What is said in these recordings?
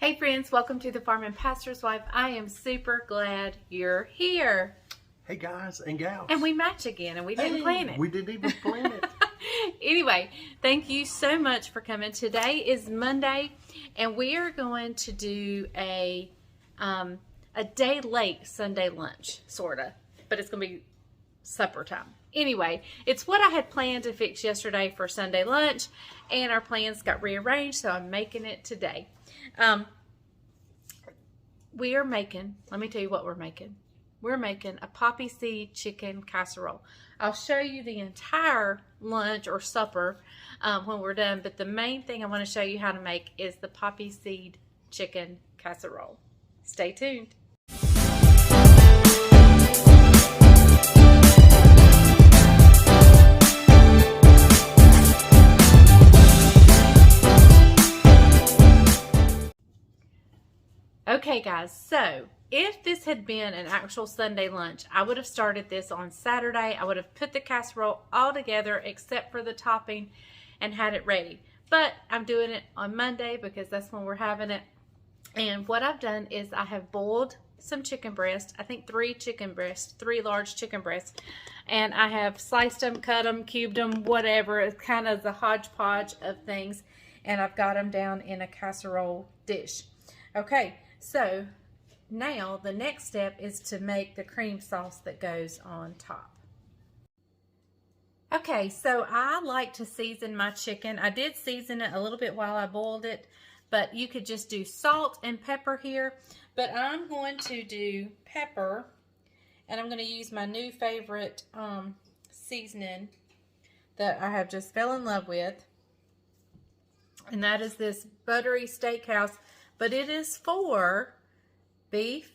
Hey friends, welcome to the Farm and Pastor's Wife. I am super glad you're here. Hey guys and gals. And we match again and we didn't plan it. We didn't even plan it. Anyway, thank you so much for coming. Today is Monday and we are going to do a day late Sunday lunch, sorta. But it's going to be supper time. Anyway, it's what I had planned to fix yesterday for Sunday lunch and our plans got rearranged, so I'm making it today. We are making, let me tell you what we're making. We're making a Poppy Seed Chicken Casserole. I'll show you the entire lunch or supper when we're done, but the main thing I want to show you how to make is the Poppy Seed Chicken Casserole. Stay tuned. Okay guys, so if this had been an actual Sunday lunch, I would have started this on Saturday. I would have put the casserole all together except for the topping and had it ready. But I'm doing it on Monday because that's when we're having it. And what I've done is I have boiled some chicken breast. I think 3 large chicken breasts. And I have sliced them, cut them, cubed them, whatever. It's kind of the hodgepodge of things. And I've got them down in a casserole dish. Okay. So now the next step is to make the cream sauce that goes on top. Okay, so I like to season my chicken. I did season it a little bit while I boiled it, but you could just do salt and pepper here. But I'm going to do pepper, and I'm going to use my new favorite seasoning that I have just fell in love with. And that is this buttery steakhouse. But it is for beef,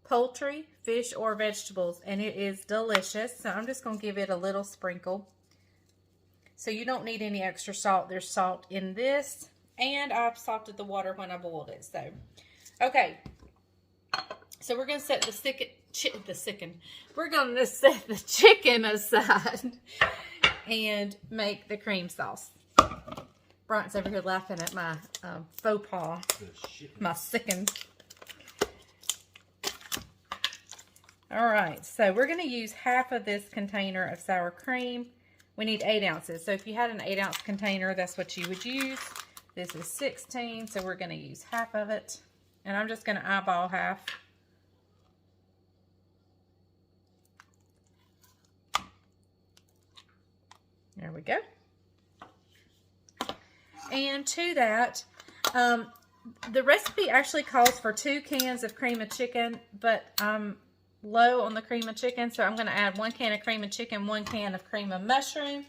poultry, fish, or vegetables. And it is delicious. So I'm just going to give it a little sprinkle. So you don't need any extra salt. There's salt in this. And I've salted the water when I boiled it. So, okay. So we're going to set we're going to set the chicken aside and make the cream sauce. Bryant's over here laughing at my faux pas, my sicken. All right, so we're going to use half of this container of sour cream. We need 8 ounces. So if you had an 8-ounce container, that's what you would use. This is 16, so we're going to use half of it. And I'm just going to eyeball half. There we go. And to that, the recipe actually calls for 2 cans of cream of chicken, but I'm low on the cream of chicken, so I'm going to add 1 can of cream of chicken, 1 can of cream of mushroom.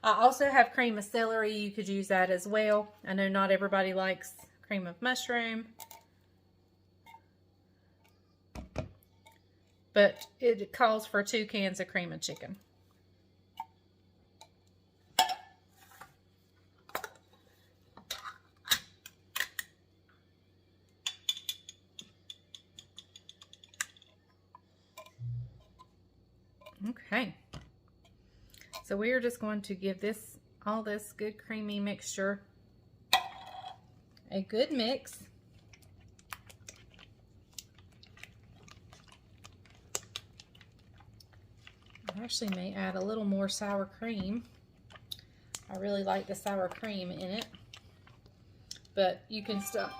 I also have cream of celery. You could use that as well. I know not everybody likes cream of mushroom, but it calls for 2 cans of cream of chicken. Okay, so we are just going to give all this good creamy mixture a good mix. I actually may add a little more sour cream. I really like the sour cream in it, but you can stop.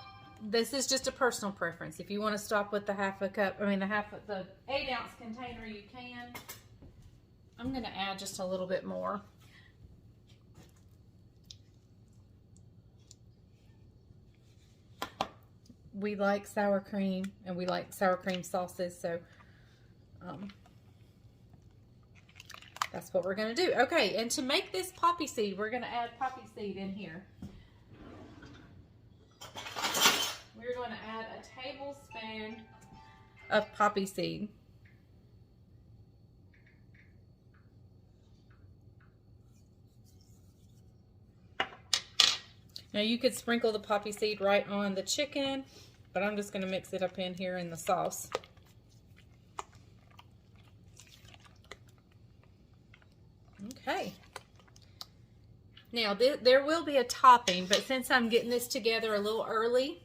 This is just a personal preference. If you want to stop with the half of the 8-ounce container, you can. I'm going to add just a little bit more. We like sour cream and we like sour cream sauces, so that's what we're going to do. Okay, and to make this poppy seed, we're going to add poppy seed in here. We're going to add a tablespoon of poppy seed. Now you could sprinkle the poppy seed right on the chicken, but I'm just going to mix it up in here in the sauce. Okay. Now there will be a topping, but since I'm getting this together a little early,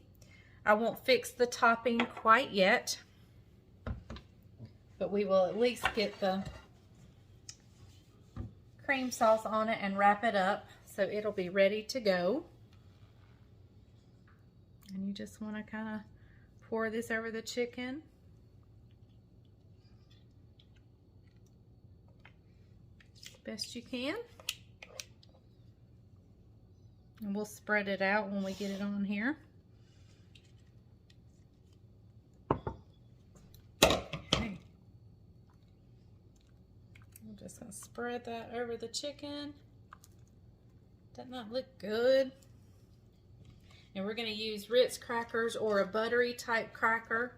I won't fix the topping quite yet, but we will at least get the cream sauce on it and wrap it up so it'll be ready to go. And you just want to kind of pour this over the chicken. Best you can. And we'll spread it out when we get it on here. Okay. I'm just going to spread that over the chicken. Does not look good. And we're going to use Ritz crackers or a buttery type cracker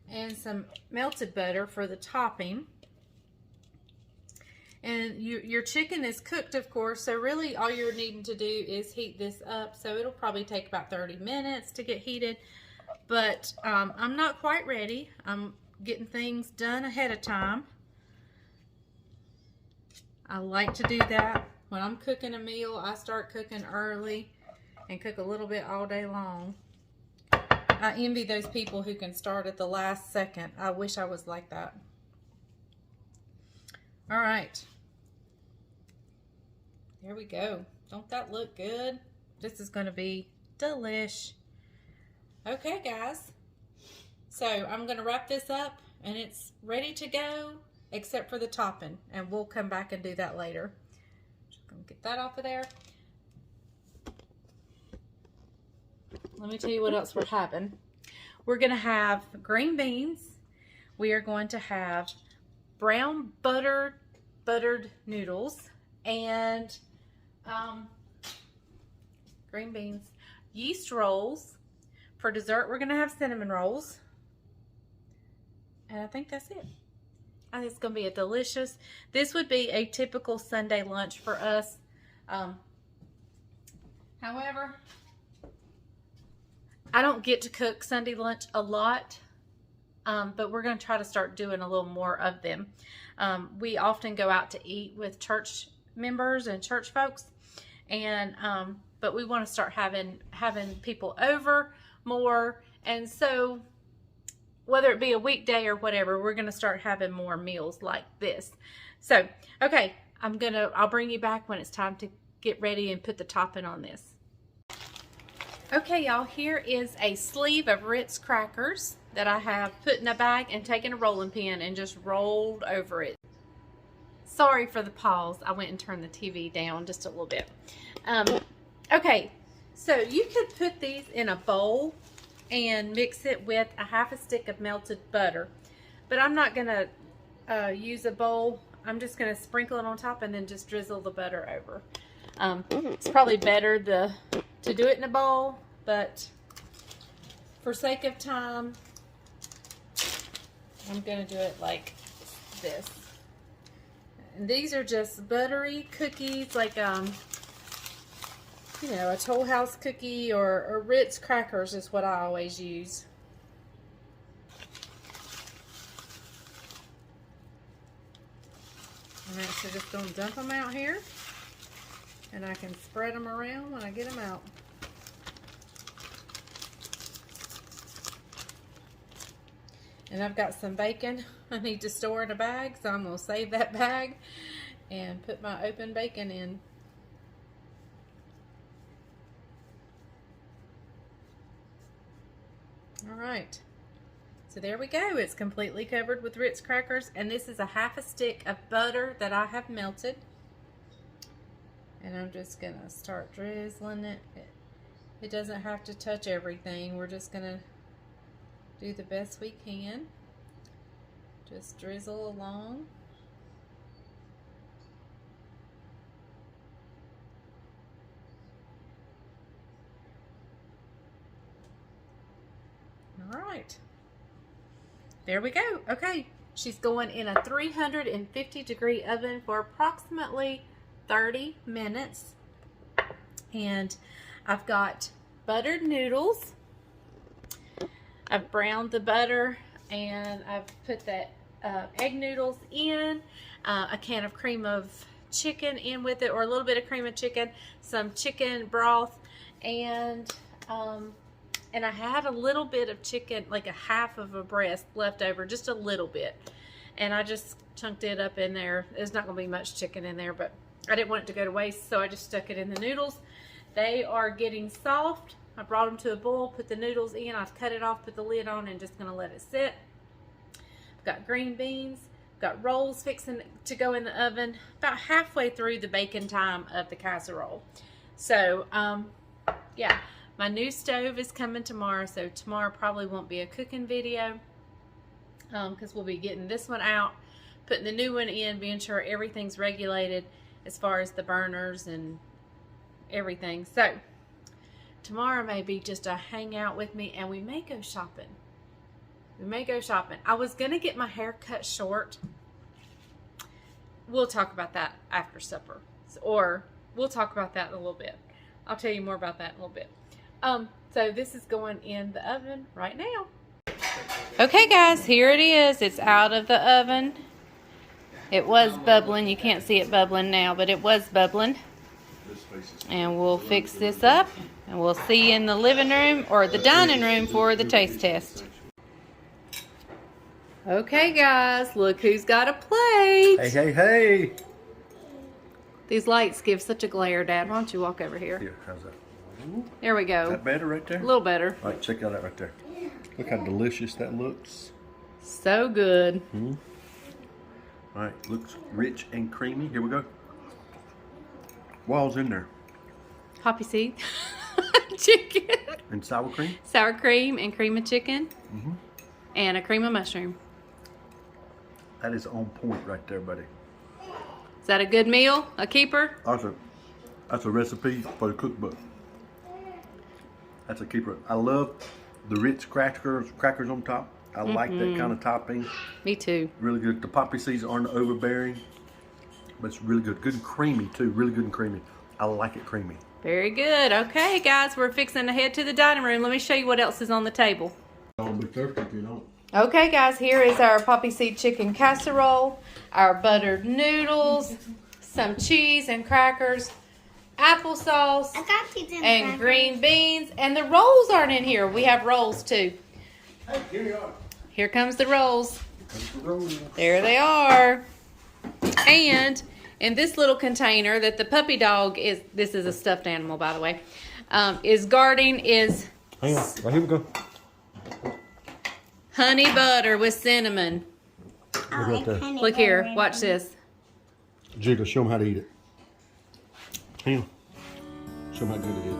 and some melted butter for the topping. And your chicken is cooked, of course, so really all you're needing to do is heat this up. So it'll probably take about 30 minutes to get heated. But I'm not quite ready. I'm getting things done ahead of time. I like to do that. When I'm cooking a meal, I start cooking early and cook a little bit all day long. I envy those people who can start at the last second. I wish I was like that. All right. There we go. Don't that look good? This is going to be delish. Okay, guys. So I'm going to wrap this up and it's ready to go except for the topping. And we'll come back and do that later. Just going to get that off of there. Let me tell you what else we're having. We're going to have green beans. We are going to have brown buttered noodles and green beans, yeast rolls. For dessert, we're going to have cinnamon rolls. And I think that's it. I think it's going to be a delicious, this would be a typical Sunday lunch for us. However, I don't get to cook Sunday lunch a lot, but we're going to try to start doing a little more of them. We often go out to eat with church members and church folks, and but we want to start having people over more, and so whether it be a weekday or whatever, we're going to start having more meals like this. So, okay, I'll bring you back when it's time to get ready and put the topping on this. Okay, y'all, here is a sleeve of Ritz crackers that I have put in a bag and taken a rolling pin and just rolled over it. Sorry for the pause. I went and turned the TV down just a little bit. Okay, so you could put these in a bowl and mix it with a half a stick of melted butter. But I'm not going to use a bowl. I'm just going to sprinkle it on top and then just drizzle the butter over. It's probably better to do it in a bowl, but for sake of time, I'm going to do it like this. And these are just buttery cookies, like, you know, a Toll House cookie or Ritz crackers is what I always use. I'm actually just going to dump them out here. And I can spread them around when I get them out. And I've got some bacon I need to store in a bag, so I'm going to save that bag and put my open bacon in. Alright, so there we go. It's completely covered with Ritz crackers, and this is a half a stick of butter that I have melted. And I'm just going to start drizzling it. It doesn't have to touch everything. We're just going to do the best we can. Just drizzle along. All right. There we go. Okay. She's going in a 350-degree oven for approximately 30 minutes. And I've got buttered noodles. I've browned the butter and I've put that egg noodles in, a can of cream of chicken in with it, or a little bit of cream of chicken, some chicken broth, and And I had a little bit of chicken, like a half of a breast left over, just a little bit. And I just chunked it up in there. There's not going to be much chicken in there, but I didn't want it to go to waste, so I just stuck it in the noodles. They are getting soft. I brought them to a boil, put the noodles in. I cut it off, put the lid on, and just going to let it sit. I've got green beans. Got rolls fixing to go in the oven. About halfway through the baking time of the casserole. So, yeah. My new stove is coming tomorrow, so tomorrow probably won't be a cooking video because we'll be getting this one out, putting the new one in, being sure everything's regulated as far as the burners and everything. So tomorrow may be just a hangout with me, and we may go shopping. I was going to get my hair cut short. We'll talk about that after supper, or we'll talk about that in a little bit. I'll tell you more about that in a little bit. So this is going in the oven right now. Okay guys, here it is. It's out of the oven. It was bubbling. You can't see it bubbling now, but it was bubbling. And we'll fix this up, and we'll see you in the living room or the dining room for the taste test. Okay guys, look who's got a plate. Hey, hey, hey. These lights give such a glare, Dad. Why don't you walk over here? Here, how's that? There we go. Is that better right there? A little better. All right, check out that right there. Look how delicious that looks. So good. Mm-hmm. All right, looks rich and creamy. Here we go. What all's in there? Poppy seed chicken. And sour cream? Sour cream and cream of chicken. Mm-hmm. And a cream of mushroom. That is on point right there, buddy. Is that a good meal? A keeper? That's a recipe for the cookbook. That's a keeper. I love the Ritz crackers on top. I like that kind of topping. Me too. Really good. The poppy seeds aren't overbearing, but it's really good. Good and creamy too. Really good and creamy. I like it creamy. Very good. Okay, guys, we're fixing to head to the dining room. Let me show you what else is on the table. Don't be thirsty if you don't. Okay, guys, here is our Poppy Seed Chicken Casserole, our buttered noodles, some cheese and crackers, applesauce, and green beans. And the rolls aren't in here. We have rolls, too. Hey, here you are. Here comes the rolls. There they are. And in this little container that the puppy dog is, this is a stuffed animal, by the way, is guarding is... Hang on. Right, here we go. Honey butter with cinnamon. Look right there. Look here. Watch this. Jiggle, show them how to eat it. Hang on. Show them how good it is,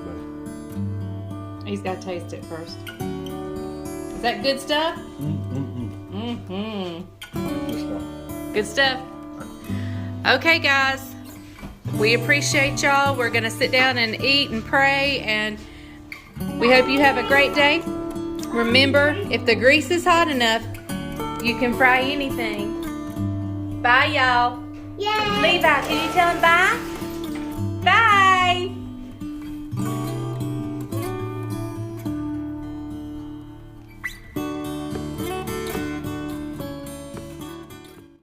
buddy. He's got to taste it first. Is that good stuff? Good stuff. Okay, guys. We appreciate y'all. We're going to sit down and eat and pray, and we hope you have a great day. Remember, if the grease is hot enough, you can fry anything. Bye, y'all. Yay! Levi, can you tell him bye? Bye!